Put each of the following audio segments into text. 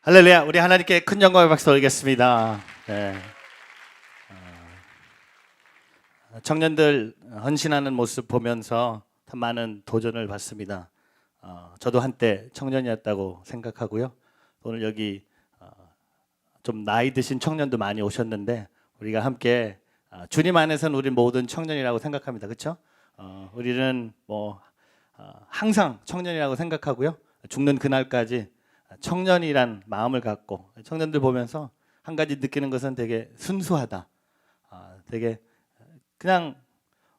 할렐루야. 우리 하나님께 큰 영광의 박수 올리겠습니다. 네. 청년들 헌신하는 모습 보면서 참 많은 도전을 받습니다. 저도 한때 청년이었다고 생각하고요. 오늘 여기 좀 나이 드신 청년도 많이 오셨는데 우리가 함께 주님 안에서는 우리 모든 청년이라고 생각합니다. 그렇죠? 우리는 항상 청년이라고 생각하고요. 죽는 그날까지 청년이란 마음을 갖고 청년들 보면서 한 가지 느끼는 것은 되게 순수하다. 되게 그냥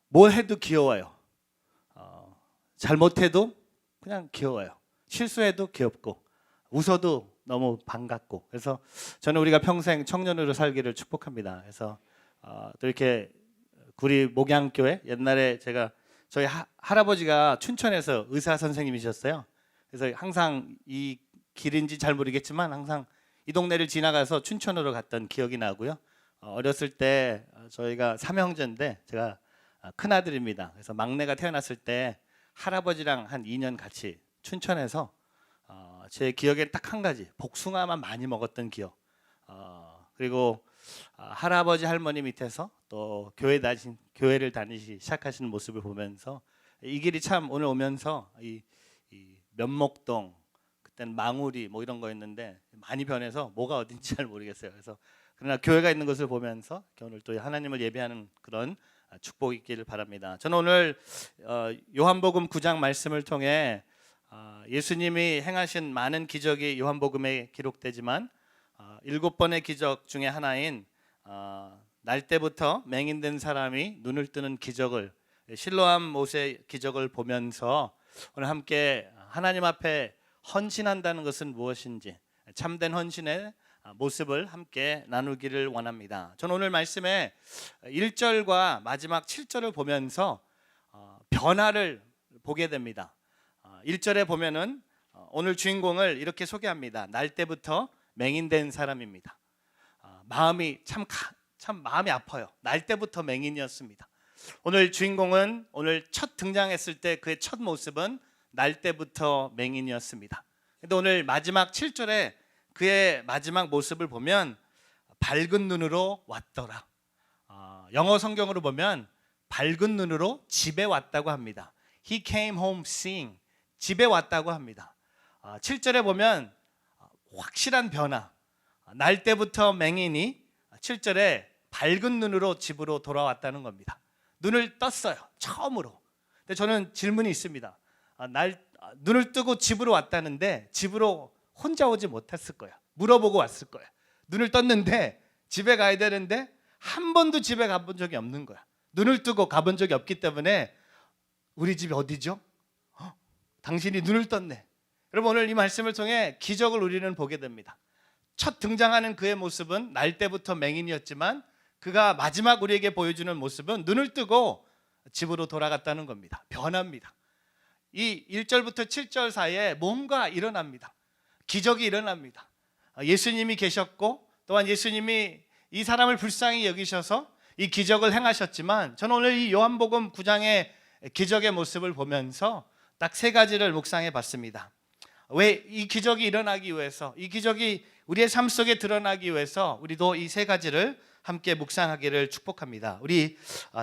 뭘 해도 귀여워요. 잘못해도 그냥 귀여워요. 실수해도 귀엽고 웃어도 너무 반갑고. 그래서 저는 우리가 평생 청년으로 살기를 축복합니다. 그래서 또 이렇게 구리 목양교회, 옛날에 저희 할아버지가 춘천에서 의사 선생님이셨어요. 그래서 항상 이 길인지 잘 모르겠지만 항상 이 동네를 지나가서 춘천으로 갔던 기억이 나고요. 어렸을 때 저희가 삼형제인데 제가 큰아들입니다. 그래서 막내가 태어났을 때 할아버지랑 한 2년 같이 춘천에서 제 기억엔 딱 한 가지, 복숭아만 많이 먹었던 기억. 그리고 할아버지 할머니 밑에서 또 교회를 다니시 시작하시는 모습을 보면서 이 길이 참 오늘 오면서 이 면목동, 그때는 망우리 이런 거였는데 많이 변해서 뭐가 어딘지 잘 모르겠어요. 그래서 그러나 교회가 있는 것을 보면서 오늘 또 하나님을 예배하는 그런 축복이 있기를 바랍니다. 저는 오늘 요한복음 9장 말씀을 통해 예수님이 행하신 많은 기적이 요한복음에 기록되지만 7번의 기적 중에 하나인 날 때부터 맹인된 사람이 눈을 뜨는 기적을, 실로암 못의 기적을 보면서 오늘 함께 하나님 앞에 헌신한다는 것은 무엇인지, 참된 헌신의 모습을 함께 나누기를 원합니다. 저는 오늘 말씀에 1절과 마지막 7절을 보면서 변화를 보게 됩니다. 1절에 보면은 오늘 주인공을 이렇게 소개합니다. 날 때부터 맹인된 사람입니다. 마음이 참 마음이 아파요. 날 때부터 맹인이었습니다. 오늘 주인공은 오늘 첫 등장했을 때 그의 첫 모습은 날 때부터 맹인이었습니다. 근데 오늘 마지막 7절에 그의 마지막 모습을 보면 밝은 눈으로 왔더라. 영어 성경으로 보면 밝은 눈으로 집에 왔다고 합니다. He came home seeing. 집에 왔다고 합니다. 7절에 보면 확실한 변화. 날 때부터 맹인이 7절에 밝은 눈으로 집으로 돌아왔다는 겁니다. 눈을 떴어요. 처음으로. 근데 저는 질문이 있습니다. 눈을 뜨고 집으로 왔다는데 집으로 혼자 오지 못했을 거야. 물어보고 왔을 거야. 눈을 떴는데 집에 가야 되는데 한 번도 집에 가본 적이 없는 거야. 눈을 뜨고 가본 적이 없기 때문에 우리 집이 어디죠? 당신이 눈을 떴네. 여러분, 오늘 이 말씀을 통해 기적을 우리는 보게 됩니다. 첫 등장하는 그의 모습은 날 때부터 맹인이었지만 그가 마지막 우리에게 보여주는 모습은 눈을 뜨고 집으로 돌아갔다는 겁니다. 변합니다. 이 1절부터 7절 사이에 뭔가 일어납니다. 기적이 일어납니다. 예수님이 계셨고 또한 예수님이 이 사람을 불쌍히 여기셔서 이 기적을 행하셨지만 저는 오늘 이 요한복음 9장의 기적의 모습을 보면서 딱 세 가지를 묵상해 봤습니다. 왜 이 기적이 일어나기 위해서, 이 기적이 우리의 삶 속에 드러나기 위해서 우리도 이 세 가지를 함께 묵상하기를 축복합니다. 우리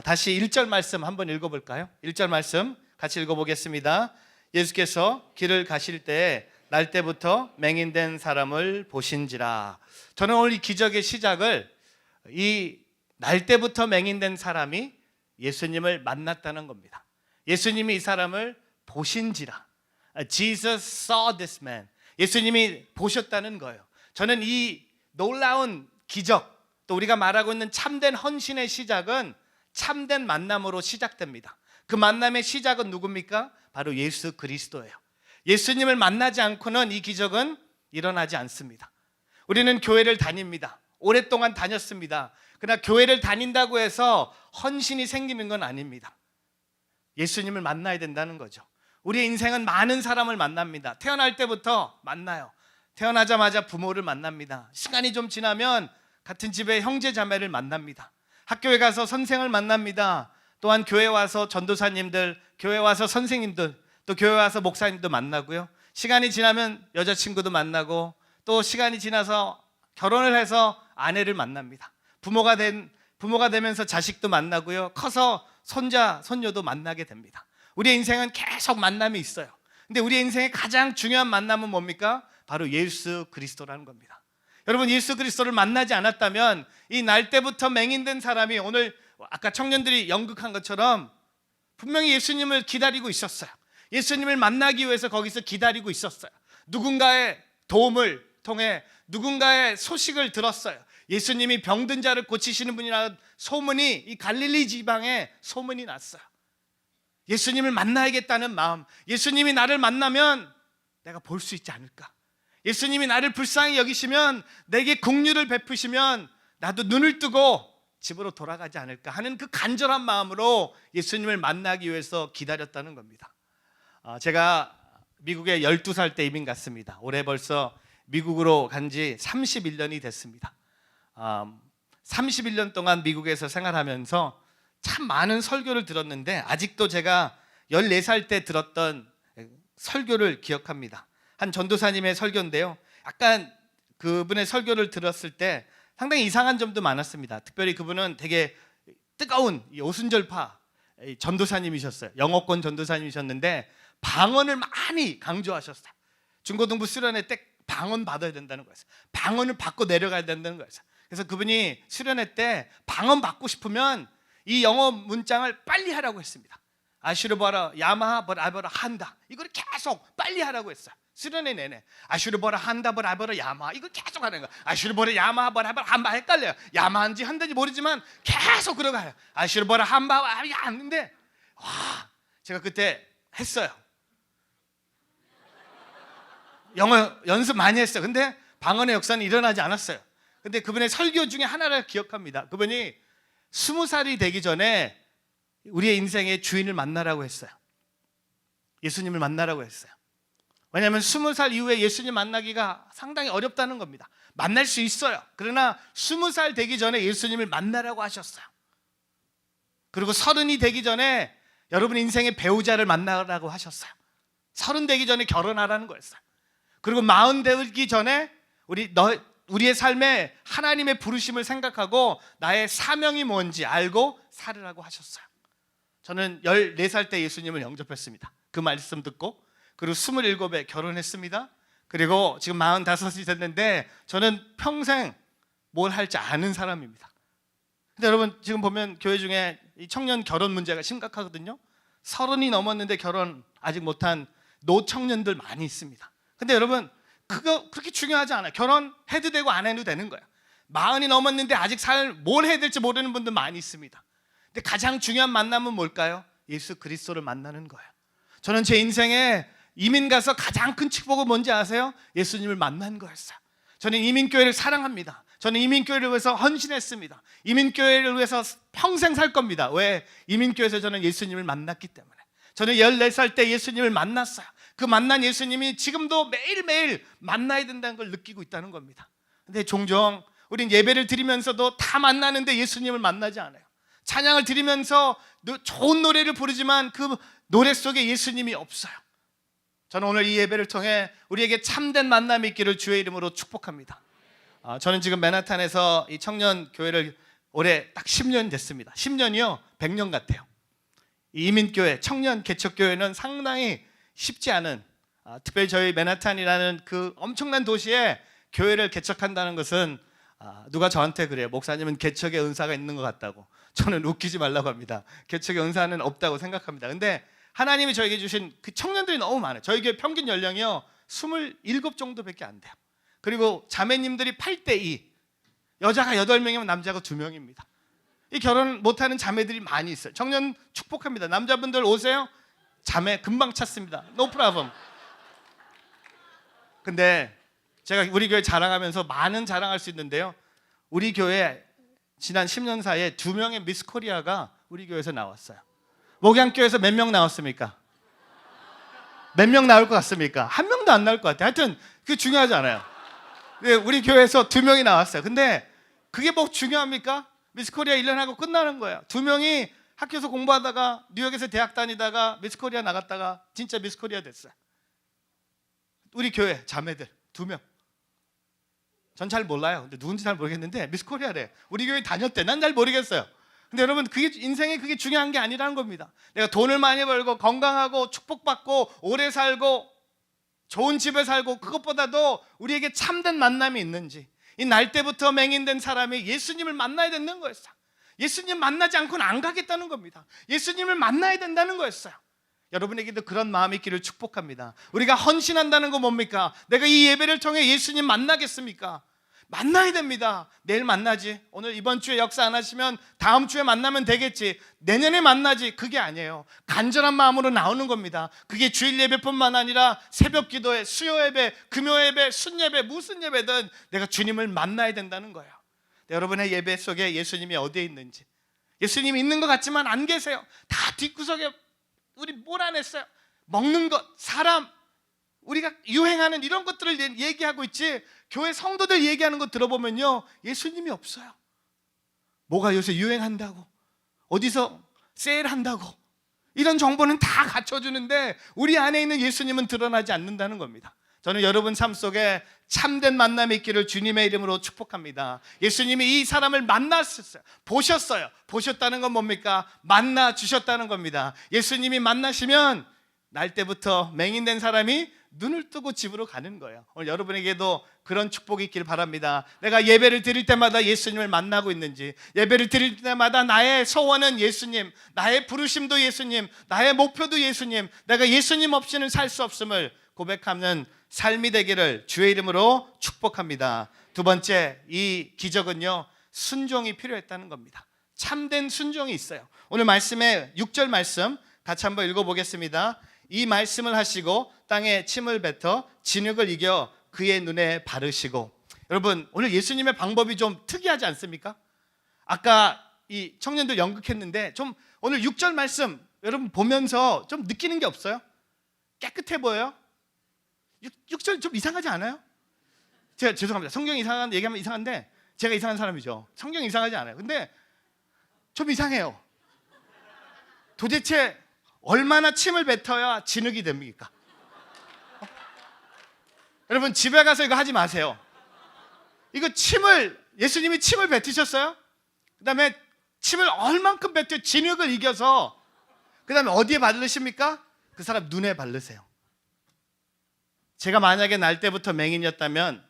다시 1절 말씀 한번 읽어볼까요? 1절 말씀 같이 읽어보겠습니다. 예수께서 길을 가실 때에 날 때부터 맹인된 사람을 보신지라. 저는 오늘 이 기적의 시작을 이 날 때부터 맹인된 사람이 예수님을 만났다는 겁니다. 예수님이 이 사람을 보신지라. Jesus saw this man. 예수님이 보셨다는 거예요. 저는 이 놀라운 기적, 또 우리가 말하고 있는 참된 헌신의 시작은 참된 만남으로 시작됩니다. 그 만남의 시작은 누굽니까? 바로 예수 그리스도예요. 예수님을 만나지 않고는 이 기적은 일어나지 않습니다. 우리는 교회를 다닙니다. 오랫동안 다녔습니다. 그러나 교회를 다닌다고 해서 헌신이 생기는 건 아닙니다. 예수님을 만나야 된다는 거죠. 우리의 인생은 많은 사람을 만납니다. 태어날 때부터 만나요. 태어나자마자 부모를 만납니다. 시간이 좀 지나면 같은 집의 형제 자매를 만납니다. 학교에 가서 선생을 만납니다. 또한 교회 와서 전도사님들, 교회 와서 선생님들, 또 교회 와서 목사님도 만나고요. 시간이 지나면 여자친구도 만나고 또 시간이 지나서 결혼을 해서 아내를 만납니다. 부모가 되면서 자식도 만나고요. 커서 손자, 손녀도 만나게 됩니다. 우리의 인생은 계속 만남이 있어요. 근데 우리의 인생의 가장 중요한 만남은 뭡니까? 바로 예수 그리스도라는 겁니다. 여러분, 예수 그리스도를 만나지 않았다면 이 날 때부터 맹인된 사람이 오늘 아까 청년들이 연극한 것처럼 분명히 예수님을 기다리고 있었어요. 예수님을 만나기 위해서 거기서 기다리고 있었어요. 누군가의 도움을 통해 누군가의 소식을 들었어요. 예수님이 병든 자를 고치시는 분이라는 소문이 이 갈릴리 지방에 소문이 났어요. 예수님을 만나야겠다는 마음, 예수님이 나를 만나면 내가 볼 수 있지 않을까? 예수님이 나를 불쌍히 여기시면, 내게 긍휼을 베푸시면 나도 눈을 뜨고 집으로 돌아가지 않을까 하는 그 간절한 마음으로 예수님을 만나기 위해서 기다렸다는 겁니다. 제가 미국에 12살 때 이민 갔습니다. 올해 벌써 미국으로 간 지 31년이 됐습니다. 31년 동안 미국에서 생활하면서 참 많은 설교를 들었는데 아직도 제가 14살 때 들었던 설교를 기억합니다. 한 전도사님의 설교인데요, 약간 그분의 설교를 들었을 때 상당히 이상한 점도 많았습니다. 특별히 그분은 되게 뜨거운 오순절파 전도사님이셨어요. 영어권 전도사님이셨는데 방언을 많이 강조하셨어요. 중고등부 수련회 때 방언 받아야 된다는 거였어요. 방언을 받고 내려가야 된다는 거였어요. 그래서 그분이 수련회 때 방언 받고 싶으면 이 영어 문장을 빨리 하라고 했습니다. 아슈르버라 야마하 버라버라 한다, 이걸 계속 빨리 하라고 했어요. 수련회 내내 아슈르버라 한다 버라버라 야마하, 이걸 계속 하는 거예요. 아슈르버라 야마하 버라버라 한바, 헷갈려요. 야마한지 한다지 모르지만 계속 그러가요. 아슈르버라 한바 하는데, 와, 제가 그때 했어요. 영어 연습 많이 했어요. 근데 방언의 역사는 일어나지 않았어요. 근데 그분의 설교 중에 하나를 기억합니다. 그분이 20살이 되기 전에 우리의 인생의 주인을 만나라고 했어요. 예수님을 만나라고 했어요. 왜냐하면 20살 이후에 예수님 만나기가 상당히 어렵다는 겁니다. 만날 수 있어요. 그러나 20살 되기 전에 예수님을 만나라고 하셨어요. 그리고 30이 되기 전에 여러분 인생의 배우자를 만나라고 하셨어요. 30 되기 전에 결혼하라는 거였어요. 그리고 40 되기 전에 우리의 삶에 하나님의 부르심을 생각하고 나의 사명이 뭔지 알고 살으라고 하셨어요. 저는 14살 때 예수님을 영접했습니다. 그 말씀 듣고. 그리고 27에 결혼했습니다. 그리고 지금 45이 됐는데 저는 평생 뭘 할지 아는 사람입니다. 근데 여러분, 지금 보면 교회 중에 이 청년 결혼 문제가 심각하거든요. 30이 넘었는데 결혼 아직 못한 노청년들 많이 있습니다. 근데 여러분, 그거 그렇게 중요하지 않아요. 결혼해도 되고 안 해도 되는 거예요. 40이 넘었는데 아직 뭘 해야 될지 모르는 분들 많이 있습니다. 근데 가장 중요한 만남은 뭘까요? 예수 그리스도를 만나는 거예요. 저는 제 인생에 이민 가서 가장 큰 축복은 뭔지 아세요? 예수님을 만난 거였어요. 저는 이민교회를 사랑합니다. 저는 이민교회를 위해서 헌신했습니다. 이민교회를 위해서 평생 살 겁니다. 왜? 이민교회에서 저는 예수님을 만났기 때문에. 저는 14살 때 예수님을 만났어요. 그 만난 예수님이 지금도 매일매일 만나야 된다는 걸 느끼고 있다는 겁니다. 근데 종종 우린 예배를 드리면서도 다 만나는데 예수님을 만나지 않아요. 찬양을 드리면서 좋은 노래를 부르지만 그 노래 속에 예수님이 없어요. 저는 오늘 이 예배를 통해 우리에게 참된 만남이 있기를 주의 이름으로 축복합니다. 저는 지금 맨하탄에서 이 청년 교회를 올해 딱 10년 됐습니다. 10년이요 100년 같아요. 이 이민교회, 청년 개척교회는 상당히 쉽지 않은, 특별히 저희 맨하탄이라는 그 엄청난 도시에 교회를 개척한다는 것은 누가 저한테 그래요. 목사님은 개척의 은사가 있는 것 같다고. 저는 웃기지 말라고 합니다. 개척의 은사는 없다고 생각합니다. 근데 하나님이 저에게 주신 그 청년들이 너무 많아요. 저희 교회 평균 연령이요 27 정도밖에 안 돼요. 그리고 자매님들이 8대2, 여자가 8명이면 남자가 2명입니다. 이 결혼 못하는 자매들이 많이 있어요. 청년 축복합니다. 남자분들 오세요. 자매 금방 찾습니다. No problem. 근데 제가 우리 교회 자랑하면서 많은 자랑할 수 있는데요, 우리 교회 지난 10년 사이에 2명의 미스 코리아가 우리 교회에서 나왔어요. 목양교회에서 몇 명 나왔습니까? 몇 명 나올 것 같습니까? 한 명도 안 나올 것 같아요. 하여튼 그게 중요하지 않아요. 우리 교회에서 2명이 나왔어요. 근데 그게 뭐 중요합니까? 미스 코리아 1년 하고 끝나는 거예요. 2명이 학교에서 공부하다가 뉴욕에서 대학 다니다가 미스 코리아 나갔다가 진짜 미스 코리아 됐어요. 우리 교회 자매들 2명. 전 잘 몰라요. 근데 누군지 잘 모르겠는데 미스 코리아래. 우리 교회 다녔대. 난 잘 모르겠어요. 근데 여러분, 그게 인생에 그게 중요한 게 아니라는 겁니다. 내가 돈을 많이 벌고 건강하고 축복받고 오래 살고 좋은 집에 살고, 그것보다도 우리에게 참된 만남이 있는지, 이 날 때부터 맹인된 사람이 예수님을 만나야 된다는 거였어요. 예수님 만나지 않고는 안 가겠다는 겁니다. 예수님을 만나야 된다는 거였어요. 여러분에게도 그런 마음이 있기를 축복합니다. 우리가 헌신한다는 건 뭡니까? 내가 이 예배를 통해 예수님 만나겠습니까? 만나야 됩니다. 내일 만나지, 오늘 이번 주에 역사 안 하시면 다음 주에 만나면 되겠지, 내년에 만나지, 그게 아니에요. 간절한 마음으로 나오는 겁니다. 그게 주일 예배뿐만 아니라 새벽 기도회, 수요 예배, 금요 예배, 순 예배, 무슨 예배든 내가 주님을 만나야 된다는 거예요. 여러분의 예배 속에 예수님이 어디에 있는지, 예수님이 있는 것 같지만 안 계세요. 다 뒷구석에 우리 몰아냈어요. 먹는 것, 사람, 우리가 유행하는 이런 것들을 얘기하고 있지, 교회 성도들 얘기하는 거 들어보면요, 예수님이 없어요. 뭐가 요새 유행한다고, 어디서 세일한다고, 이런 정보는 다 갖춰주는데 우리 안에 있는 예수님은 드러나지 않는다는 겁니다. 저는 여러분 삶 속에 참된 만남이 있기를 주님의 이름으로 축복합니다. 예수님이 이 사람을 만났었어요. 보셨어요. 보셨다는 건 뭡니까? 만나 주셨다는 겁니다. 예수님이 만나시면 날 때부터 맹인된 사람이 눈을 뜨고 집으로 가는 거예요. 오늘 여러분에게도 그런 축복이 있길 바랍니다. 내가 예배를 드릴 때마다 예수님을 만나고 있는지, 예배를 드릴 때마다 나의 소원은 예수님, 나의 부르심도 예수님, 나의 목표도 예수님, 내가 예수님 없이는 살 수 없음을 고백하는 삶이 되기를 주의 이름으로 축복합니다. 두 번째, 이 기적은요, 순종이 필요했다는 겁니다. 참된 순종이 있어요. 오늘 말씀에 6절 말씀 같이 한번 읽어보겠습니다. 이 말씀을 하시고 땅에 침을 뱉어 진흙을 이겨 그의 눈에 바르시고. 여러분, 오늘 예수님의 방법이 좀 특이하지 않습니까? 아까 이 청년들 연극했는데 좀 오늘 6절 말씀 여러분 보면서 좀 느끼는 게 없어요? 깨끗해 보여요? 6절 좀 이상하지 않아요? 제가 죄송합니다. 성경이 이상한데, 얘기하면 이상한데 제가 이상한 사람이죠. 성경이 이상하지 않아요. 근데 좀 이상해요. 도대체 얼마나 침을 뱉어야 진흙이 됩니까? 여러분, 집에 가서 이거 하지 마세요. 이거 예수님이 침을 뱉으셨어요? 그 다음에 침을 얼만큼 뱉어 진흙을 이겨서 그 다음에 어디에 바르십니까? 그 사람 눈에 바르세요. 제가 만약에 날 때부터 맹인이었다면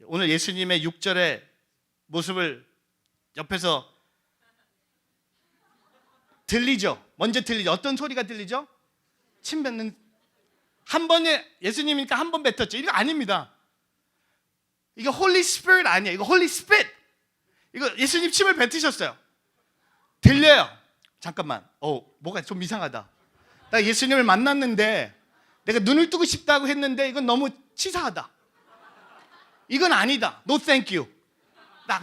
오늘 예수님의 6절의 모습을 옆에서 들리죠? 먼저 들리죠? 어떤 소리가 들리죠? 침 뱉는, 한 번에, 예수님이니까 한 번 뱉었죠. 이거 아닙니다. 이거 홀리 스피릿 아니에요. 이거 홀리 스피릿. 이거 예수님 침을 뱉으셨어요. 들려요. 잠깐만, 뭐가 좀 이상하다. 나 예수님을 만났는데 내가 눈을 뜨고 싶다고 했는데 이건 너무 치사하다. 이건 아니다. No thank you.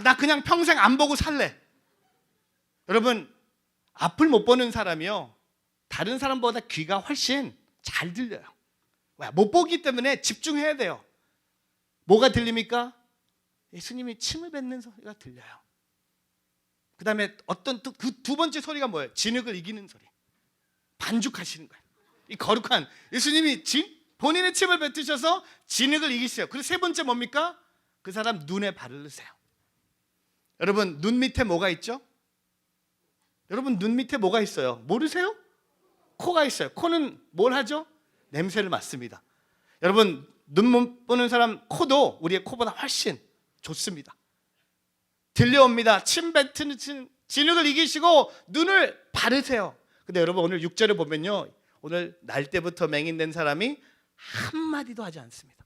나 그냥 평생 안 보고 살래. 여러분, 앞을 못 보는 사람이요, 다른 사람보다 귀가 훨씬 잘 들려요. 못 보기 때문에 집중해야 돼요. 뭐가 들립니까? 예수님이 침을 뱉는 소리가 들려요. 그 다음에 그 두 번째 소리가 뭐예요? 진흙을 이기는 소리. 반죽하시는 거예요. 이 거룩한 예수님이 본인의 침을 뱉으셔서 진흙을 이기세요. 그리고 세 번째 뭡니까? 그 사람 눈에 바르세요. 여러분, 눈 밑에 뭐가 있죠? 여러분, 눈 밑에 뭐가 있어요? 모르세요? 코가 있어요. 코는 뭘 하죠? 냄새를 맡습니다. 여러분, 눈 못 보는 사람 코도 우리의 코보다 훨씬 좋습니다. 들려옵니다. 침 뱉는 진흙을 이기시고 눈을 바르세요. 근데 여러분, 오늘 6절을 보면요, 오늘 날 때부터 맹인된 사람이 한마디도 하지 않습니다.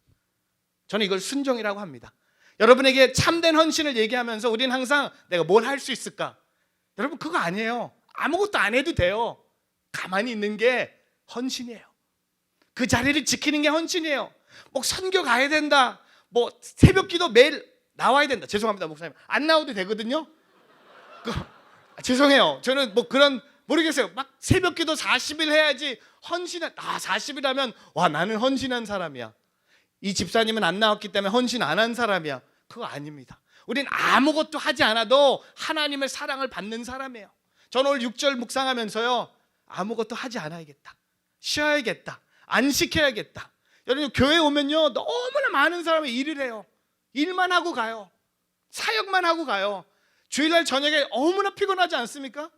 저는 이걸 순종이라고 합니다. 여러분에게 참된 헌신을 얘기하면서 우리는 항상 내가 뭘 할 수 있을까? 여러분, 그거 아니에요. 아무것도 안 해도 돼요. 가만히 있는 게 헌신이에요. 그 자리를 지키는 게 헌신이에요. 뭐 선교 가야 된다, 뭐 새벽 기도 매일 나와야 된다. 죄송합니다, 목사님. 안 나와도 되거든요. 죄송해요. 저는 뭐 그런, 모르겠어요. 막 새벽 기도 40일 해야지 헌신한, 40일 하면 와, 나는 헌신한 사람이야. 이 집사님은 안 나왔기 때문에 헌신 안 한 사람이야. 그거 아닙니다. 우린 아무것도 하지 않아도 하나님의 사랑을 받는 사람이에요. 저는 오늘 6절 묵상하면서요, 아무것도 하지 않아야겠다, 쉬어야겠다, 안 시켜야겠다. 여러분, 교회 오면요, 너무나 많은 사람이 일을 해요. 일만 하고 가요. 사역만 하고 가요. 주일날 저녁에 너무나 피곤하지 않습니까?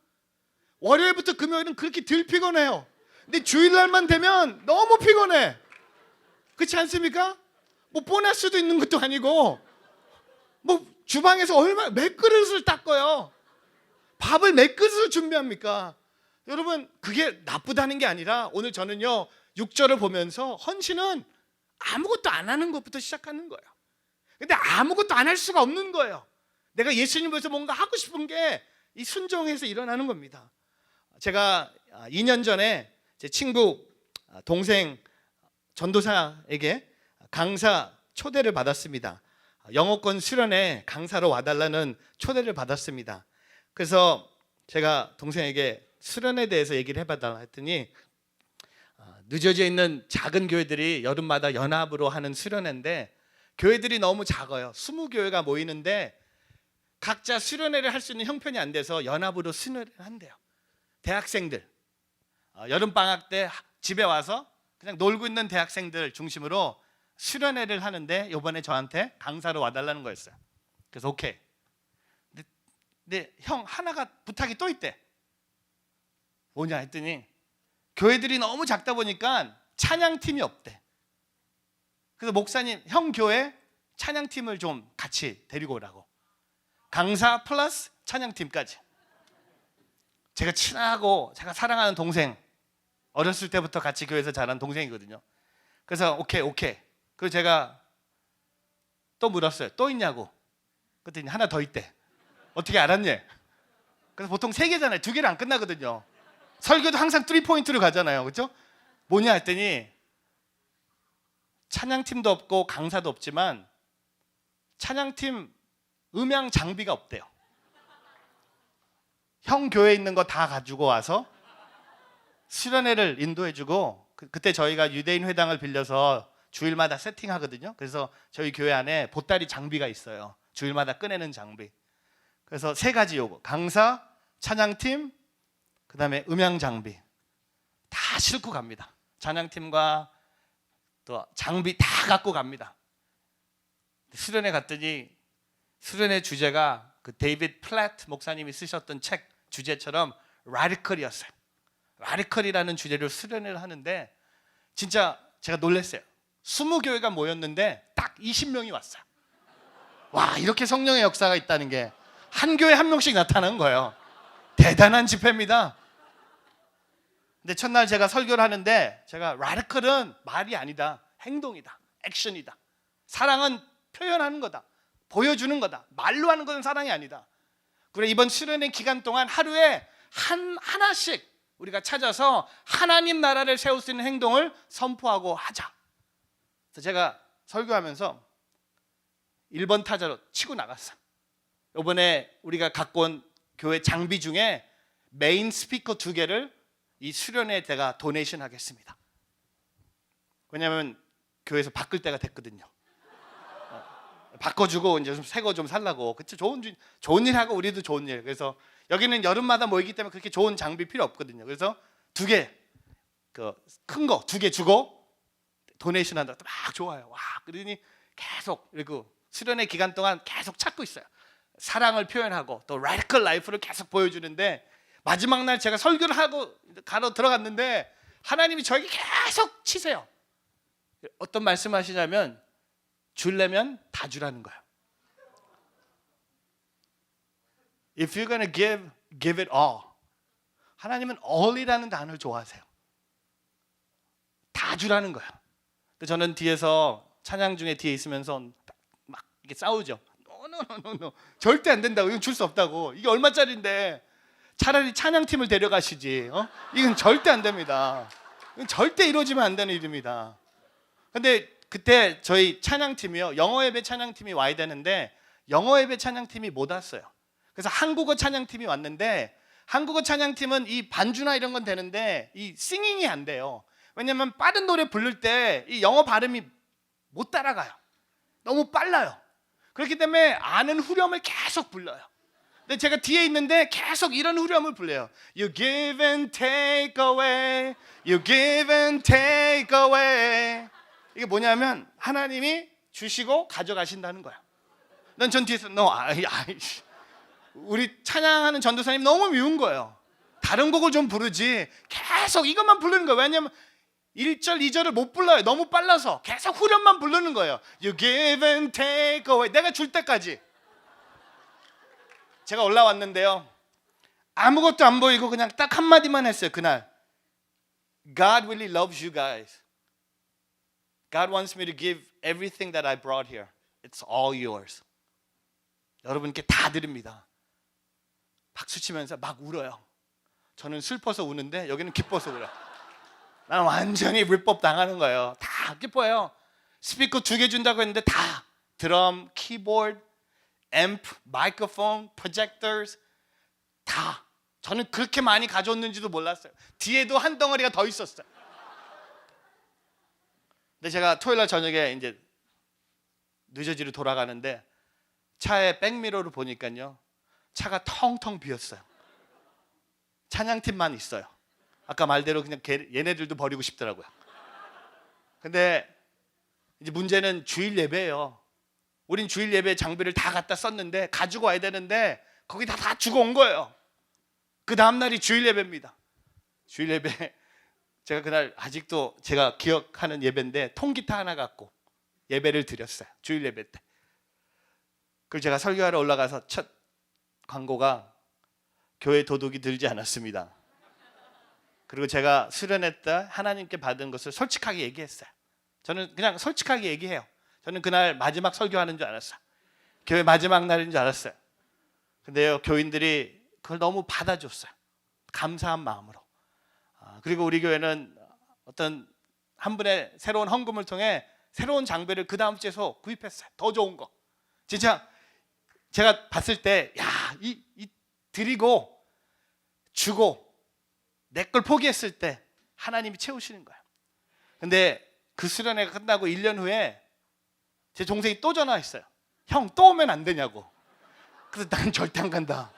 월요일부터 금요일은 그렇게 덜 피곤해요. 근데 주일날만 되면 너무 피곤해. 그렇지 않습니까? 뭐 보너스도 있는 것도 아니고 뭐 주방에서 몇 그릇을 닦아요. 밥을 몇 그릇을 준비합니까? 여러분, 그게 나쁘다는 게 아니라 오늘 저는요 6절을 보면서 헌신은 아무것도 안 하는 것부터 시작하는 거예요. 근데 아무것도 안 할 수가 없는 거예요. 내가 예수님 위해서 뭔가 하고 싶은 게 이 순종에서 일어나는 겁니다. 제가 2년 전에 제 친구 동생 전도사에게 강사 초대를 받았습니다. 영어권 수련회 강사로 와달라는 초대를 받았습니다. 그래서 제가 동생에게 수련에 대해서 얘기를 해봐달라 했더니 뉴저지에 있는 작은 교회들이 여름마다 연합으로 하는 수련회인데 교회들이 너무 작아요. 20교회가 모이는데 각자 수련회를 할 수 있는 형편이 안 돼서 연합으로 수련회를 한대요. 대학생들 여름방학 때 집에 와서 그냥 놀고 있는 대학생들 중심으로 수련회를 하는데 이번에 저한테 강사로 와달라는 거였어요. 그래서 오케이. 근데 형 하나가 부탁이 또 있대. 뭐냐 했더니 교회들이 너무 작다 보니까 찬양팀이 없대. 그래서 목사님 형 교회 찬양팀을 좀 같이 데리고 오라고. 강사 플러스 찬양팀까지. 제가 친하고 제가 사랑하는 동생, 어렸을 때부터 같이 교회에서 자란 동생이거든요. 그래서 오케이. 그리고 제가 또 물었어요. 또 있냐고. 그랬더니 하나 더 있대. 어떻게 알았니? 그래서 보통 3개잖아요. 2개로 안 끝나거든요. 설교도 항상 3포인트로 가잖아요. 그렇죠? 뭐냐 했더니 찬양팀도 없고 강사도 없지만 찬양팀 음향 장비가 없대요. 형 교회에 있는 거 다 가지고 와서 수련회를 인도해주고 그때 저희가 유대인 회당을 빌려서 주일마다 세팅하거든요. 그래서 저희 교회 안에 보따리 장비가 있어요. 주일마다 꺼내는 장비. 그래서 3가지 요구. 강사, 찬양팀, 그 다음에 음향 장비 다 싣고 갑니다. 찬양팀과 또 장비 다 갖고 갑니다. 수련회 갔더니 수련회 주제가 그 데이비드 플랫 목사님이 쓰셨던 책 주제처럼 라디컬이었어요. 라디컬이라는 주제로 수련회를 하는데 진짜 제가 놀랐어요. 20교회가 모였는데 딱 20명이 왔어요. 와, 이렇게 성령의 역사가 있다는 게 한 교회 한 명씩 나타나는 거예요. 대단한 집회입니다. 근데 첫날 제가 설교를 하는데 제가 라디컬은 말이 아니다. 행동이다. 액션이다. 사랑은 표현하는 거다. 보여주는 거다. 말로 하는 것은 사랑이 아니다. 그래 이번 수련회 기간 동안 하루에 하나씩 우리가 찾아서 하나님 나라를 세울 수 있는 행동을 선포하고 하자. 그래서 제가 설교하면서 1번 타자로 치고 나갔어요. 이번에 우리가 갖고 온 교회 장비 중에 메인 스피커 2개를 이 수련회에 제가 도네이션 하겠습니다. 왜냐하면 교회에서 바꿀 때가 됐거든요. 바꿔주고 이제 좀 새 거 좀 살라고. 그쵸? 좋은 일 하고 우리도 좋은 일. 그래서 여기는 여름마다 모이기 때문에 그렇게 좋은 장비 필요 없거든요. 그래서 2개 그 큰 거 2개 주고 도네이션 한다. 막 좋아요. 와, 그러니 계속 그리고 수련회 기간 동안 계속 찾고 있어요. 사랑을 표현하고 또 라디컬 라이프를 계속 보여주는데 마지막 날 제가 설교를 하고 가러 들어갔는데 하나님이 저에게 계속 치세요. 어떤 말씀하시냐면 주려면 다 주라는 거예요. If you're gonna give it all. 하나님은 all이라는 단어를 좋아하세요. 다 주라는 거예요. 근데 저는 뒤에서 찬양 중에 뒤에 있으면서 막 이렇게 싸우죠. No. 절대 안 된다고. 이건 줄 수 없다고. 이게 얼마짜리인데. 차라리 찬양팀을 데려가시지. 이건 절대 안 됩니다. 이건 절대 이루어지면 안 되는 일입니다. 근데 그때 저희 찬양팀이요. 영어 예배 찬양팀이 와야 되는데 영어 예배 찬양팀이 못 왔어요. 그래서 한국어 찬양팀이 왔는데 한국어 찬양팀은 이 반주나 이런 건 되는데 이 싱잉이 안 돼요. 왜냐면 빠른 노래 부를 때 이 영어 발음이 못 따라가요. 너무 빨라요. 그렇기 때문에 아는 후렴을 계속 불러요. 근데 제가 뒤에 있는데 계속 이런 후렴을 불러요. You give and take away, you give and take away. 이게 뭐냐면 하나님이 주시고 가져가신다는 거야. 난 전 뒤에서 우리 찬양하는 전도사님 너무 미운 거예요. 다른 곡을 좀 부르지 계속 이것만 부르는 거예요. 왜냐하면 1절, 2절을 못 불러요. 너무 빨라서 계속 후렴만 부르는 거예요. You give and take away. 내가 줄 때까지. 제가 올라왔는데요, 아무것도 안 보이고 그냥 딱 한마디만 했어요. 그날 God really loves you guys. God wants me to give everything that I brought here. It's all yours. 여러분께 다 드립니다. 박수치면서 막 울어요. 저는 슬퍼서 우는데 여기는 기뻐서 울어요. 나는 완전히 불법 당하는 거예요. 다 기뻐요. 스피커 2개 준다고 했는데 다 드럼, 키보드, 앰프, 마이크폰, 프로젝터스 다. 저는 그렇게 많이 가져왔는지도 몰랐어요. 뒤에도 한 덩어리가 더 있었어요. 근데 제가 토요일 날 저녁에 이제 뉴저지로 돌아가는데 차에 백미러를 보니까요, 차가 텅텅 비었어요. 찬양팀만 있어요. 아까 말대로 그냥 얘네들도 버리고 싶더라고요. 근데 이제 문제는 주일 예배예요. 우린 주일 예배 장비를 다 갖다 썼는데 가지고 와야 되는데 거기다 다 주고 온 거예요. 그 다음 날이 주일 예배입니다. 주일 예배 제가 그날 아직도 제가 기억하는 예배인데 통기타 하나 갖고 예배를 드렸어요. 주일 예배 때. 그리고 제가 설교하러 올라가서 첫 광고가 교회 도둑이 들지 않았습니다. 그리고 제가 수련했다 하나님께 받은 것을 솔직하게 얘기했어요. 저는 그냥 솔직하게 얘기해요. 저는 그날 마지막 설교하는 줄 알았어요. 교회 마지막 날인 줄 알았어요. 근데요, 교인들이 그걸 너무 받아줬어요. 감사한 마음으로. 그리고 우리 교회는 어떤 한 분의 새로운 헌금을 통해 새로운 장비를 그 다음 주에서 구입했어요. 더 좋은 거. 진짜 제가 봤을 때 이 드리고 주고 내 걸 포기했을 때 하나님이 채우시는 거예요. 근데 그 수련회가 끝나고 1년 후에 제 동생이 또 전화했어요. 형, 또 오면 안 되냐고. 그래서 난 절대 안 간다.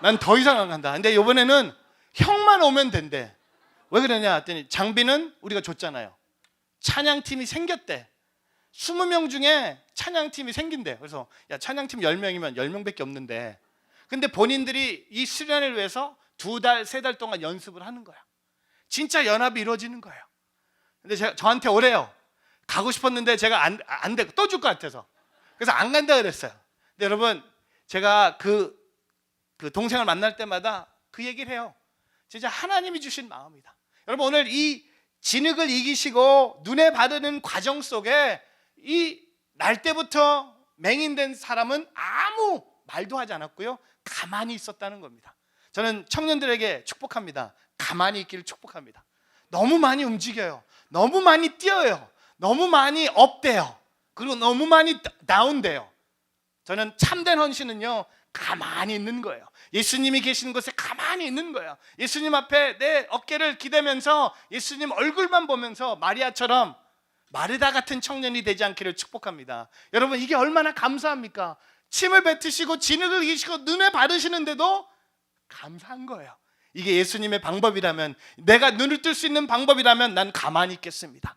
난 더 이상 안 간다. 근데 이번에는 형만 오면 된대. 왜 그러냐 했더니 장비는 우리가 줬잖아요. 찬양팀이 생겼대. 20명 중에 찬양팀이 생긴대. 그래서 야, 찬양팀 10명이면 10명밖에 없는데, 근데 본인들이 이 수련회를 위해서 2달, 3달 동안 연습을 하는 거야. 진짜 연합이 이루어지는 거예요. 근데 저한테 오래요. 가고 싶었는데 제가 안 되고 또 줄 것 같아서. 그래서 안 간다 그랬어요. 근데 여러분, 제가 그 동생을 만날 때마다 그 얘기를 해요. 진짜 하나님이 주신 마음이다. 여러분, 오늘 이 진흙을 이기시고 눈에 바르는 과정 속에 이 날 때부터 맹인된 사람은 아무 말도 하지 않았고요, 가만히 있었다는 겁니다. 저는 청년들에게 축복합니다. 가만히 있기를 축복합니다. 너무 많이 움직여요. 너무 많이 뛰어요. 너무 많이 업돼요. 그리고 너무 많이 다운돼요. 저는 참된 헌신은요, 가만히 있는 거예요. 예수님이 계시는 곳에 가만히 있는 거예요. 예수님 앞에 내 어깨를 기대면서 예수님 얼굴만 보면서 마리아처럼 마르다 같은 청년이 되지 않기를 축복합니다. 여러분, 이게 얼마나 감사합니까? 침을 뱉으시고 진흙을 이기시고 눈에 바르시는데도 감사한 거예요. 이게 예수님의 방법이라면, 내가 눈을 뜰 수 있는 방법이라면 난 가만히 있겠습니다.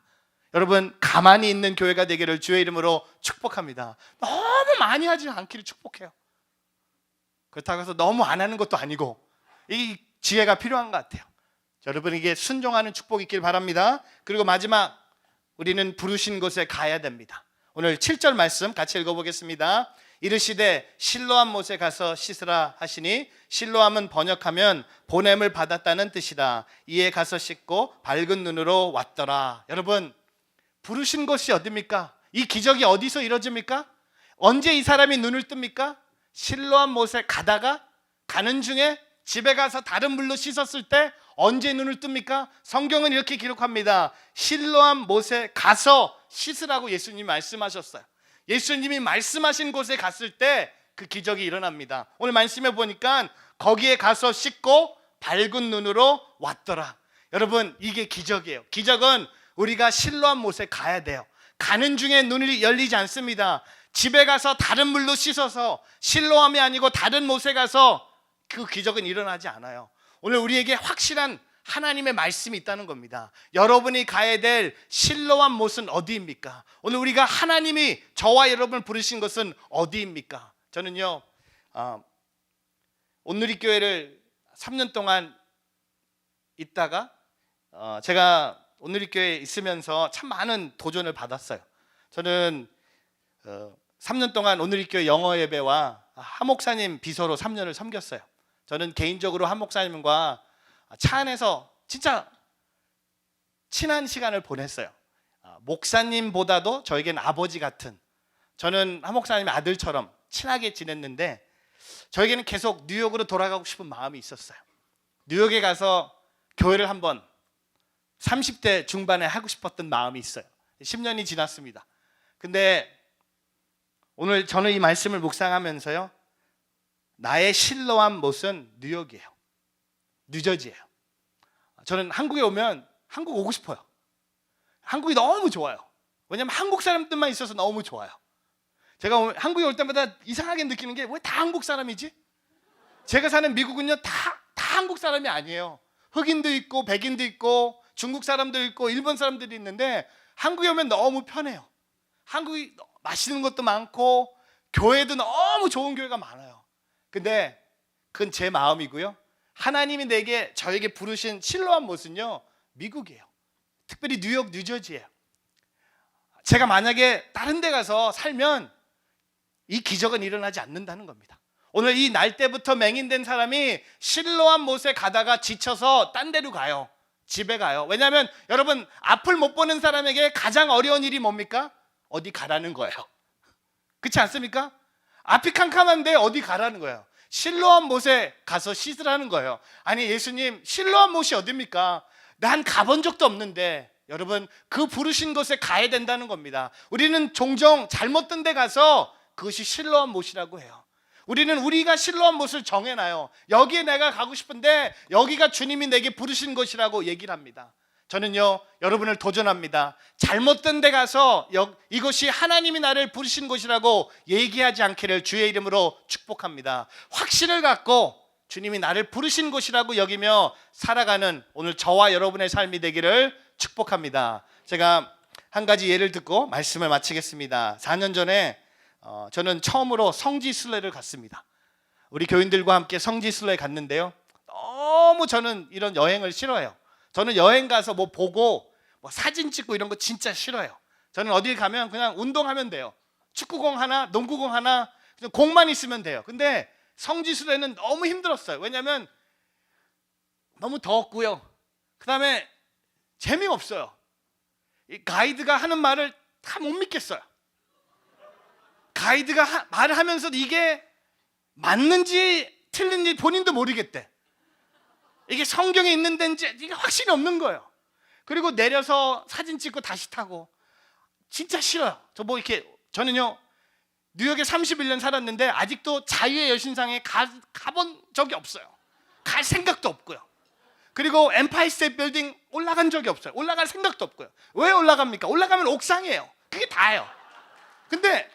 여러분, 가만히 있는 교회가 되기를 주의 이름으로 축복합니다. 너무 많이 하지 않기를 축복해요. 그렇다고 해서 너무 안 하는 것도 아니고, 이 지혜가 필요한 것 같아요. 여러분에게 순종하는 축복이 있길 바랍니다. 그리고 마지막, 우리는 부르신 곳에 가야 됩니다. 오늘 7절 말씀 같이 읽어보겠습니다. 이르시되 실로암 못에 가서 씻으라 하시니, 실로암은 번역하면 보냄을 받았다는 뜻이다. 이에 가서 씻고 밝은 눈으로 왔더라. 여러분, 부르신 곳이 어디입니까? 이 기적이 어디서 이루어집니까? 언제 이 사람이 눈을 뜹니까? 실로암 못에 가다가, 가는 중에, 집에 가서 다른 물로 씻었을 때 언제 눈을 뜹니까? 성경은 이렇게 기록합니다. 실로암 못에 가서 씻으라고 예수님이 말씀하셨어요. 예수님이 말씀하신 곳에 갔을 때 그 기적이 일어납니다. 오늘 말씀해 보니까 거기에 가서 씻고 밝은 눈으로 왔더라. 여러분, 이게 기적이에요. 기적은 우리가 실로암 못에 가야 돼요. 가는 중에 눈이 열리지 않습니다. 집에 가서 다른 물로 씻어서, 실로암이 아니고 다른 못에 가서 그 기적은 일어나지 않아요. 오늘 우리에게 확실한 하나님의 말씀이 있다는 겁니다. 여러분이 가야 될 실로암 못은 어디입니까? 오늘 우리가 하나님이 저와 여러분을 부르신 것은 어디입니까? 저는요 온누리교회를 3년 동안 있다가 제가 온누리교회에 있으면서 참 많은 도전을 받았어요. 저는 3년 동안 온누리교회 영어 예배와 하 목사님 비서로 3년을 섬겼어요. 저는 개인적으로 하 목사님과 차 안에서 진짜 친한 시간을 보냈어요. 목사님보다도 저에겐 아버지 같은, 저는 하 목사님의 아들처럼 친하게 지냈는데 저에게는 계속 뉴욕으로 돌아가고 싶은 마음이 있었어요. 뉴욕에 가서 교회를 한번 30대 중반에 하고 싶었던 마음이 있어요. 10년이 지났습니다. 근데 오늘 저는 이 말씀을 묵상하면서요, 나의 실로암 못은 뉴욕이에요. 뉴저지예요. 저는 한국에 오면 한국 오고 싶어요. 한국이 너무 좋아요. 왜냐하면 한국 사람들만 있어서 너무 좋아요. 제가 한국에 올 때마다 이상하게 느끼는 게 왜 다 한국 사람이지? 제가 사는 미국은요 다 한국 사람이 아니에요. 흑인도 있고 백인도 있고 중국 사람도 있고 일본 사람들이 있는데 한국에 오면 너무 편해요. 한국이 맛있는 것도 많고 교회도 너무 좋은 교회가 많아요. 근데 그건 제 마음이고요, 하나님이 저에게 부르신 실로암 못은요 미국이에요. 특별히 뉴욕, 뉴저지예요. 제가 만약에 다른 데 가서 살면 이 기적은 일어나지 않는다는 겁니다. 오늘 이 날때부터 맹인된 사람이 실로암 못에 가다가 지쳐서 딴 데로 가요. 집에 가요. 왜냐하면 여러분, 앞을 못 보는 사람에게 가장 어려운 일이 뭡니까? 어디 가라는 거예요. 그렇지 않습니까? 앞이 캄캄한데 어디 가라는 거예요. 실로암 못에 가서 씻으라는 거예요. 아니 예수님, 실로암 못이 어딥니까? 난 가본 적도 없는데. 여러분, 그 부르신 곳에 가야 된다는 겁니다. 우리는 종종 잘못된 데 가서 그것이 실로암 못이라고 해요. 우리는 우리가 실로암 못을 정해놔요. 여기에 내가 가고 싶은데 여기가 주님이 내게 부르신 곳이라고 얘기를 합니다. 저는요 여러분을 도전합니다. 잘못된 데 가서 이것이 하나님이 나를 부르신 곳이라고 얘기하지 않기를 주의 이름으로 축복합니다. 확신을 갖고 주님이 나를 부르신 곳이라고 여기며 살아가는 오늘 저와 여러분의 삶이 되기를 축복합니다. 제가 한 가지 예를 듣고 말씀을 마치겠습니다. 4년 전에 저는 처음으로 성지순례를 갔습니다. 우리 교인들과 함께 성지순례 갔는데요, 너무 저는 이런 여행을 싫어해요. 저는 여행 가서 뭐 보고 사진 찍고 이런 거 진짜 싫어요. 저는 어딜 가면 그냥 운동하면 돼요. 축구공 하나, 농구공 하나, 그냥 공만 있으면 돼요. 근데 성지순례는 너무 힘들었어요. 왜냐하면 너무 더웠고요, 그 다음에 재미없어요. 이 가이드가 하는 말을 다 못 믿겠어요. 가이드가 말을 하면서도 이게 맞는지 틀린지 본인도 모르겠대. 이게 성경에 있는 데인지 이게 확신이 없는 거예요. 그리고 내려서 사진 찍고 다시 타고 진짜 싫어요. 저는요 뉴욕에 31년 살았는데 아직도 자유의 여신상에 가본 적이 없어요. 갈 생각도 없고요. 그리고 엠파이 스테이트 빌딩 올라간 적이 없어요. 올라갈 생각도 없고요. 왜 올라갑니까? 올라가면 옥상이에요. 그게 다예요. 근데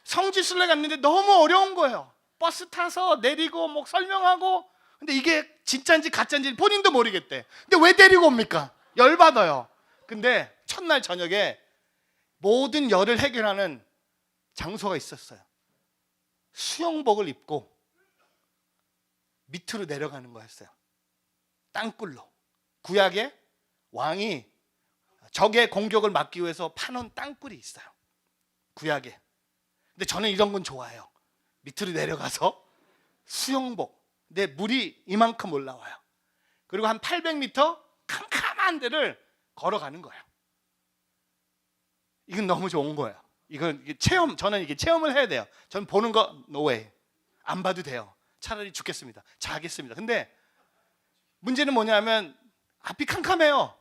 성지순례 갔는데 너무 어려운 거예요. 버스 타서 내리고 뭐 설명하고, 근데 이게 진짜인지 가짜인지 본인도 모르겠대. 근데 왜 데리고 옵니까? 열받아요. 근데 첫날 저녁에 모든 열을 해결하는 장소가 있었어요. 수영복을 입고 밑으로 내려가는 거였어요. 땅굴로. 구약에 왕이 적의 공격을 막기 위해서 파놓은 땅굴이 있어요. 구약에. 근데 저는 이런 건 좋아해요. 밑으로 내려가서 수영복. 근데 물이 이만큼 올라와요. 그리고 한 800m 캄캄한 데를 걸어가는 거예요. 이건 너무 좋은 거예요. 이게 저는 이게 체험을 해야 돼요. 저는 보는 거 no way. 안 봐도 돼요. 차라리 죽겠습니다. 자겠습니다. 근데 문제는 뭐냐면 앞이 캄캄해요.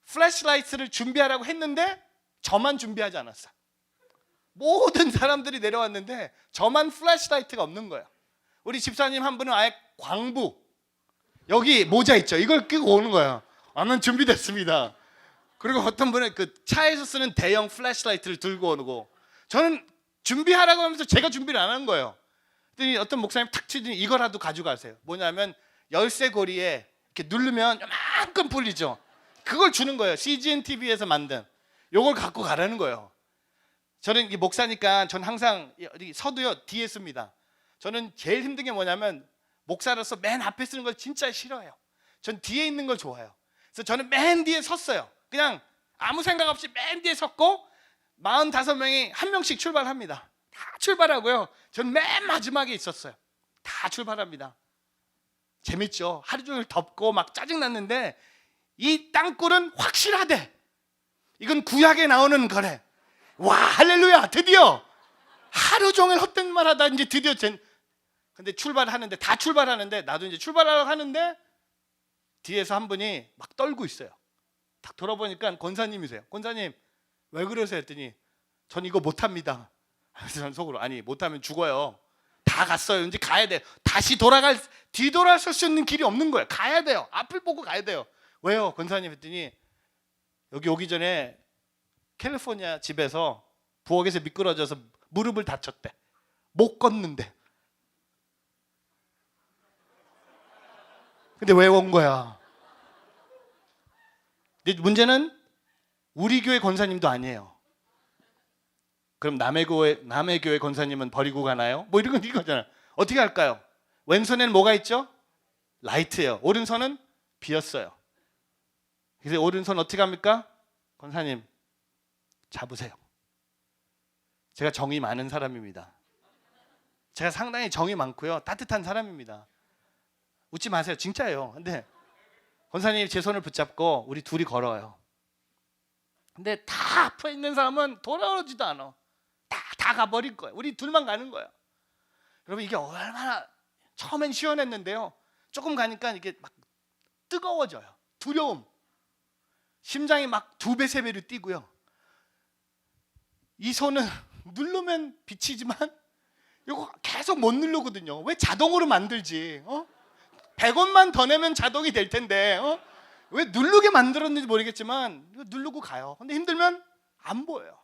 플래시라이트를 준비하라고 했는데 저만 준비하지 않았어요. 모든 사람들이 내려왔는데 저만 플래시라이트가 없는 거예요. 우리 집사님 한 분은 아예 광부, 여기 모자 있죠, 이걸 끼고 오는 거예요. 난 준비됐습니다. 그리고 어떤 분은 그 차에서 쓰는 대형 플래시라이트를 들고 오고, 저는 준비하라고 하면서 제가 준비를 안 한 거예요. 그랬더니 어떤 목사님 탁 치더니 이거라도 가져가세요. 뭐냐면 열쇠고리에 이렇게 누르면 요만큼 불리죠. 그걸 주는 거예요. CGN TV에서 만든 요걸 갖고 가라는 거예요. 저는 이게 목사니까 전 항상 이 서두요 뒤에 씁니다. 저는 제일 힘든 게 뭐냐면 목사로서 맨 앞에 쓰는 걸 진짜 싫어해요. 전 뒤에 있는 걸 좋아해요. 그래서 저는 맨 뒤에 섰어요. 그냥 아무 생각 없이 맨 뒤에 섰고 45명이 한 명씩 출발합니다. 다 출발하고요. 전 맨 마지막에 있었어요. 다 출발합니다. 재밌죠. 하루 종일 덥고 막 짜증났는데 이 땅굴은 확실하대. 이건 구약에 나오는 거래. 와, 할렐루야. 드디어 하루 종일 헛된 말 하다 이제 드디어 근데 출발하는데 다 출발하는데 나도 이제 출발하려고 하는데 뒤에서 한 분이 막 떨고 있어요. 딱 돌아보니까 권사님이세요. 권사님 왜 그러세요 했더니 전 이거 못합니다. 그래서 전 속으로 아니 못하면 죽어요. 다 갔어요. 이제 가야 돼요. 다시 뒤돌아설 수 있는 길이 없는 거예요. 가야 돼요. 앞을 보고 가야 돼요. 왜요? 권사님 했더니 여기 오기 전에 캘리포니아 집에서 부엌에서 미끄러져서 무릎을 다쳤대. 못 걷는데. 근데 왜 온 거야? 근데 문제는 우리 교회 권사님도 아니에요. 그럼 남의 교회 권사님은 버리고 가나요? 뭐 이런 건 이거잖아요. 어떻게 할까요? 왼손에는 뭐가 있죠? 라이트예요. 오른손은 비었어요. 그래서 오른손 어떻게 합니까? 권사님 잡으세요. 제가 정이 많은 사람입니다. 제가 상당히 정이 많고요. 따뜻한 사람입니다. 웃지 마세요. 진짜예요. 근데 권사님 제 손을 붙잡고 우리 둘이 걸어요. 근데 다 앞에 있는 사람은 돌아오지도 않아. 다 가버릴 거예요. 우리 둘만 가는 거예요. 여러분 이게 얼마나 처음엔 시원했는데요. 조금 가니까 이게 막 뜨거워져요. 두려움. 심장이 막 2배, 3배로 뛰고요. 이 손은 누르면 비치지만 이거 계속 못 누르거든요. 왜 자동으로 만들지? 100원만 더 내면 자동이 될 텐데 왜 누르게 만들었는지 모르겠지만 이거 누르고 가요. 근데 힘들면 안 보여요.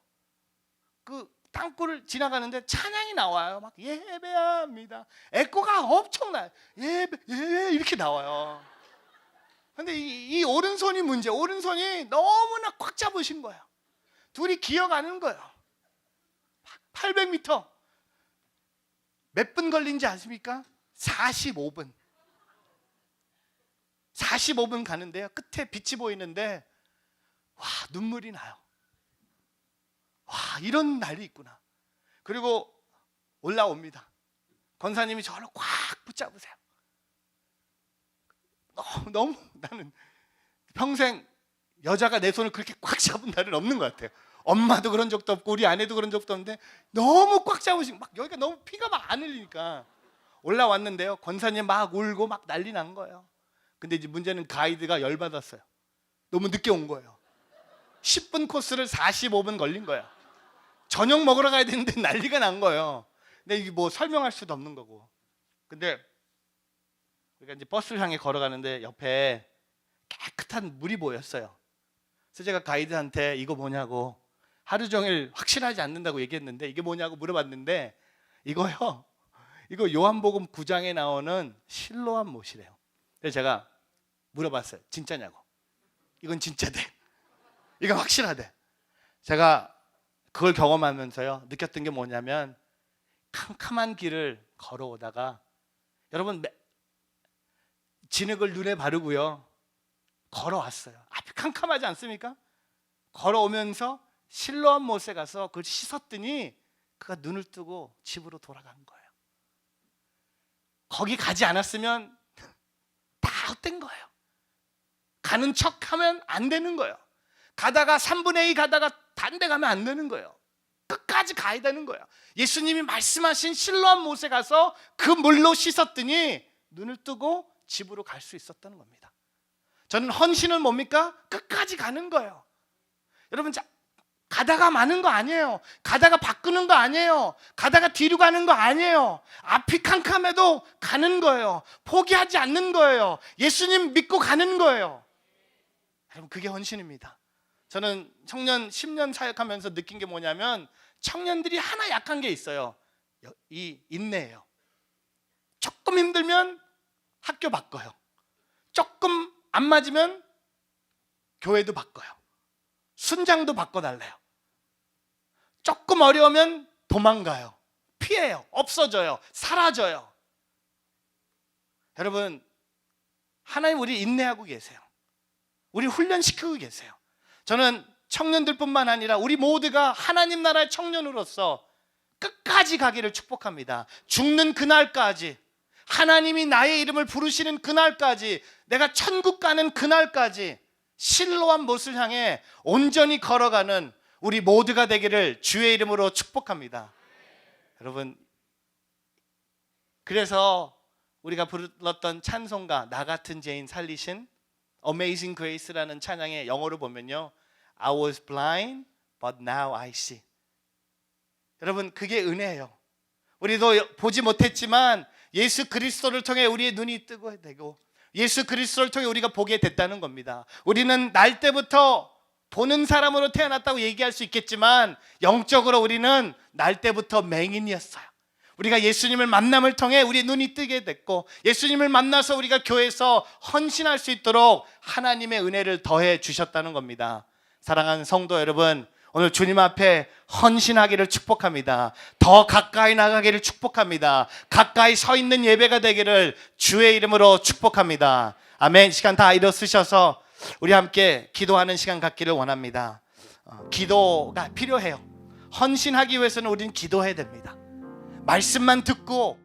그 땅굴을 지나가는데 찬양이 나와요. 막 예배합니다. 에코가 엄청나요. 예배 이렇게 나와요. 근데 이 오른손이 문제. 오른손이 너무나 꽉 잡으신 거예요. 둘이 기어가는 거예요. 800m 몇 분 걸린지 아십니까? 45분 45분 가는데요. 끝에 빛이 보이는데 와 눈물이 나요. 와 이런 날이 있구나. 그리고 올라옵니다. 권사님이 저를 꽉 붙잡으세요. 너무 나는 평생 여자가 내 손을 그렇게 꽉 잡은 날은 없는 것 같아요. 엄마도 그런 적도 없고 우리 아내도 그런 적도 없는데 너무 꽉 잡으시고 막 여기가 너무 피가 막 안 흘리니까 올라왔는데요. 권사님 막 울고 막 난리 난 거예요. 근데 이제 문제는 가이드가 열받았어요. 너무 늦게 온 거예요. 10분 코스를 45분 걸린 거야. 저녁 먹으러 가야 되는데 난리가 난 거예요. 근데 이게 뭐 설명할 수도 없는 거고. 근데 우리가 이제 버스를 향해 걸어가는데 옆에 깨끗한 물이 보였어요. 그래서 제가 가이드한테 이거 뭐냐고 하루 종일 확실하지 않는다고 얘기했는데 이게 뭐냐고 물어봤는데 이거요. 이거 요한복음 9장에 나오는 실로암 못이래요. 그래서 제가 물어봤어요. 진짜냐고. 이건 진짜대. 이건 확실하대. 제가 그걸 경험하면서요 느꼈던 게 뭐냐면 캄캄한 길을 걸어오다가 여러분 진흙을 눈에 바르고요 걸어왔어요. 앞이 캄캄하지 않습니까? 걸어오면서 실로암 못에 가서 그걸 씻었더니 그가 눈을 뜨고 집으로 돌아간 거예요. 거기 가지 않았으면 다 헛된 거예요. 가는 척하면 안 되는 거예요. 가다가 3분의 2 가다가 다른 데 가면 안 되는 거예요. 끝까지 가야 되는 거예요. 예수님이 말씀하신 실로암 못에 가서 그 물로 씻었더니 눈을 뜨고 집으로 갈 수 있었다는 겁니다. 저는 헌신은 뭡니까? 끝까지 가는 거예요. 여러분 가다가 마는 거 아니에요. 가다가 바꾸는 거 아니에요. 가다가 뒤로 가는 거 아니에요. 앞이 캄캄해도 가는 거예요. 포기하지 않는 거예요. 예수님 믿고 가는 거예요. 여러분 그게 헌신입니다. 저는 청년 10년 사역하면서 느낀 게 뭐냐면 청년들이 하나 약한 게 있어요. 이 인내예요. 조금 힘들면 학교 바꿔요. 조금 안 맞으면 교회도 바꿔요. 순장도 바꿔달래요. 조금 어려우면 도망가요. 피해요. 없어져요. 사라져요. 여러분, 하나님 우리 인내하고 계세요. 우리 훈련시키고 계세요. 저는 청년들뿐만 아니라 우리 모두가 하나님 나라의 청년으로서 끝까지 가기를 축복합니다. 죽는 그날까지, 하나님이 나의 이름을 부르시는 그날까지, 내가 천국 가는 그날까지 실로한 못을 향해 온전히 걸어가는 우리 모두가 되기를 주의 이름으로 축복합니다. 여러분, 그래서 우리가 불렀던 찬송가 나 같은 죄인 살리신 Amazing Grace라는 찬양의 영어로 보면요, I was blind but now I see. 여러분, 그게 은혜예요. 우리도 보지 못했지만 예수 그리스도를 통해 우리의 눈이 뜨고 되고 예수 그리스도를 통해 우리가 보게 됐다는 겁니다. 우리는 날 때부터 보는 사람으로 태어났다고 얘기할 수 있겠지만 영적으로 우리는 날 때부터 맹인이었어요. 우리가 예수님을 만남을 통해 우리의 눈이 뜨게 됐고 예수님을 만나서 우리가 교회에서 헌신할 수 있도록 하나님의 은혜를 더해 주셨다는 겁니다. 사랑하는 성도 여러분, 오늘 주님 앞에 헌신하기를 축복합니다. 더 가까이 나가기를 축복합니다. 가까이 서 있는 예배가 되기를 주의 이름으로 축복합니다. 아멘. 시간 다 일어서셔서 우리 함께 기도하는 시간 갖기를 원합니다. 기도가 필요해요. 헌신하기 위해서는 우리는 기도해야 됩니다. 말씀만 듣고